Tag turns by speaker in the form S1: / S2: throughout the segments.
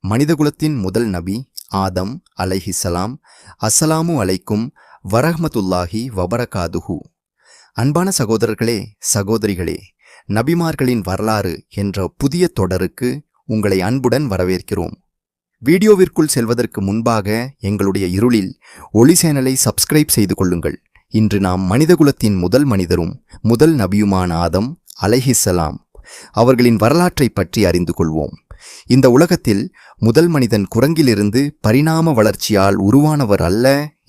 S1: மனிதகுலத்தின் முதல் நபி ஆதம் அலைஹிஸ்ஸலாம். அஸ்ஸலாமு அலைக்கும் வரஹ்மத்துல்லாஹி வபரகாதுஹு. அன்பான சகோதரர்களே, சகோதரிகளே, நபிமார்களின் வரலாறு என்ற புதிய தொடருக்கு உங்களை அன்புடன் வரவேற்கிறோம். வீடியோவிற்குள் செல்வதற்கு முன்பாக எங்களுடைய இருளில் ஒளி சேனலை சப்ஸ்கிரைப் செய்து கொள்ளுங்கள். இன்று நாம் மனிதகுலத்தின் முதல் மனிதரும் முதல் நபியுமான ஆதம் அலைஹிஸ்ஸலாம் அவர்களின் வரலாற்றை பற்றி அறிந்து கொள்வோம். இந்த உலகத்தில் முதல் மனிதன் குரங்கிலிருந்து பரிணாம வளர்ச்சியால் உருவானவர் அல்ல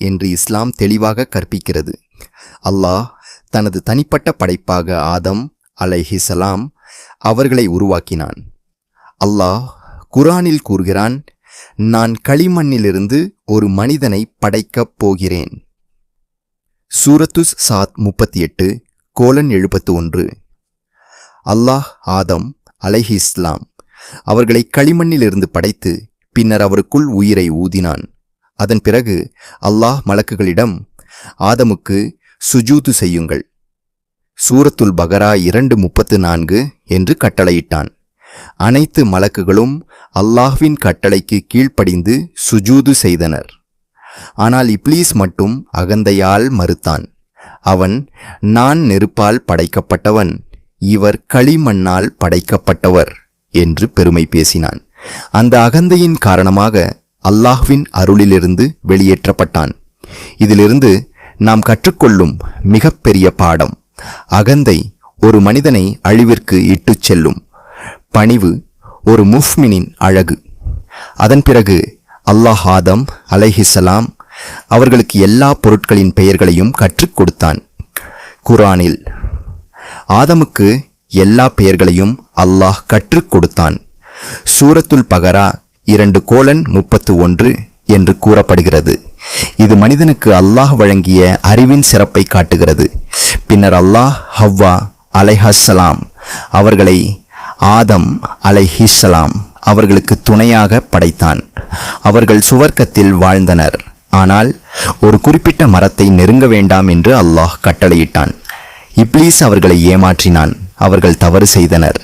S1: என்று இஸ்லாம் தெளிவாக கற்பிக்கிறது. அல்லாஹ் தனது தனிப்பட்ட படைப்பாக ஆதம் அலைஹிஸ்ஸலாம் அவர்களை உருவாக்கினான். அல்லாஹ் குர்ஆனில் கூறுகிறான், நான் களிமண்ணிலிருந்து ஒரு மனிதனை படைக்கப் போகிறேன். சூரத்துஸ் சாத் 38:71. அல்லாஹ் ஆதம் அலைஹிஸ்ஸலாம் அவர்களை களிமண்ணிலிருந்து படைத்து பின்னர் அவருக்குள் உயிரை ஊதினான். அதன் பிறகு அல்லாஹ் மலக்குகளிடம் ஆதமுக்கு சுஜூது செய்யுங்கள், சூரத்துல் பகரா 2:34 என்று கட்டளையிட்டான். அனைத்து மலக்குகளும் அல்லாஹ்வின் கட்டளைக்கு கீழ்ப்படிந்து சுஜூது செய்தனர். ஆனால் இப்லீஸ் மட்டும் அகந்தையால் மறுத்தான். அவன், நான் நெருப்பால் படைக்கப்பட்டவன், இவர் களிமண்ணால் படைக்கப்பட்டவர் என்று பெருமை பேசினான். அந்த அகந்தையின் காரணமாக அல்லாஹ்வின் அருளிலிருந்து வெளியேற்றப்பட்டான். இதிலிருந்து நாம் கற்றுக்கொள்ளும் மிகப்பெரிய பாடம், அகந்தை ஒரு மனிதனை அழிவிற்கு இட்டுச் செல்லும். பணிவு ஒரு முஃமினின் அழகு. அதன் பிறகு அல்லாஹ் ஆதம் அலைஹிஸ்ஸலாம் அவர்களுக்கு எல்லா பொருட்களின் பெயர்களையும் கற்றுக் கொடுத்தான். குர்ஆனில் ஆதமுக்கு எல்லா பெயர்களையும் அல்லாஹ் கற்றுக் கொடுத்தான். சூரத்துல் பகரா 2:31 என்று கூறப்படுகிறது. இது மனிதனுக்கு அல்லாஹ் வழங்கிய அறிவின் சிறப்பை காட்டுகிறது. பின்னர் அல்லாஹ் ஹவ்வா அலைஹிஸ்ஸலாம் அவர்களை ஆதம் அலைஹிஸ்ஸலாம் அவர்களுக்கு துணையாக படைத்தான். அவர்கள் சுவர்க்கத்தில் வாழ்ந்தனர். ஆனால் ஒரு குறிப்பிட்ட மரத்தை நெருங்க வேண்டாம் என்று அல்லாஹ் கட்டளையிட்டான். இப்லீஸ் அவர்களை ஏமாற்றினான். அவர்கள் தவறு செய்தனர்.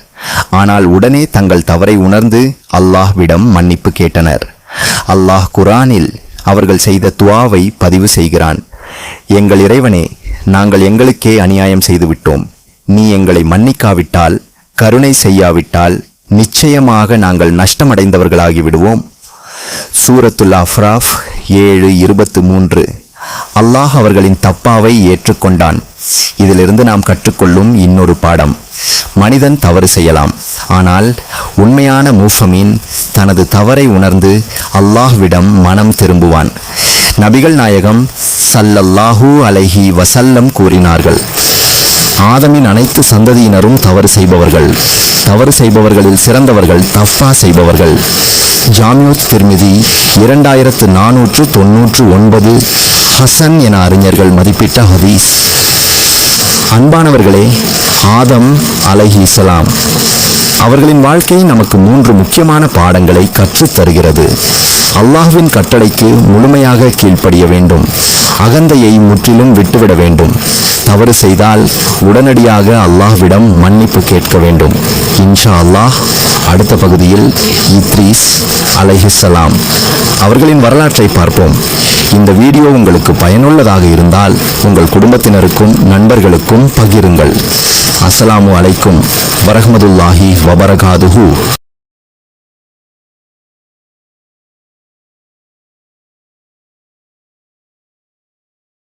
S1: ஆனால் உடனே தங்கள் தவறை உணர்ந்து அல்லாஹ்விடம் மன்னிப்பு கேட்டனர். அல்லாஹ் குர்ஆனில் அவர்கள் செய்த துஆவை பதிவு செய்கிறான். எங்கள் இறைவனே, நாங்கள் எங்களுக்கே அநியாயம் செய்துவிட்டோம். நீ எங்களை மன்னிக்காவிட்டால், கருணை செய்யாவிட்டால் நிச்சயமாக நாங்கள் நஷ்டமடைந்தவர்களாகி விடுவோம். சூரத்துல் அஃப்ராஃப் 7:23. அல்லாஹ் அவர்களின் தப்பாவை ஏற்றுக்கொண்டான். இதிலிருந்து நாம் கற்றுக்கொள்ளும் இன்னொரு பாடம், மனிதன் தவறு செய்யலாம், ஆனால் உண்மையான முஃமின் தனது தவறை உணர்ந்து அல்லாஹ்விடம் மனம் திரும்புவான். நபிகள் நாயகம் ஸல்லல்லாஹு அலைஹி வஸல்லம் கூறினார்கள், ஆதமின் அனைத்து சந்ததியினரும் தவறு செய்பவர்கள். தவறு செய்பவர்களில் சிறந்தவர்கள் தஃபா செய்பவர்கள். ஜாமியுத் திர்மிதி 2499 ஹசன் என அறிஞர்கள் மதிப்பிட்ட ஹதீஸ். அன்பானவர்களே, ஆதம் அலைஹிஸ்ஸலாம் அவர்களின் வாழ்க்கை நமக்கு 3 முக்கியமான பாடங்களை கற்றுத் தருகிறது. அல்லாஹ்வின் கட்டளைக்கு முழுமையாக கீழ்ப்படிய வேண்டும். அகந்தையை முற்றிலும் விட்டுவிட வேண்டும். தவறு செய்தால் உடனடியாக அல்லாஹ்விடம் மன்னிப்பு கேட்க வேண்டும். இன்ஷா அல்லாஹ் அடுத்த பகுதியில் இத்ரீஸ் அலைஹிஸ்ஸலாம் அவர்களின் வரலாற்றை பார்ப்போம். இந்த வீடியோ உங்களுக்கு பயனுள்ளதாக இருந்தால் உங்கள் குடும்பத்தினருக்கும் நண்பர்களுக்கும் பகிருங்கள். அஸ்ஸலாமு அலைக்கும் வரஹ்மத்துல்லாஹி வபரகாதுஹு.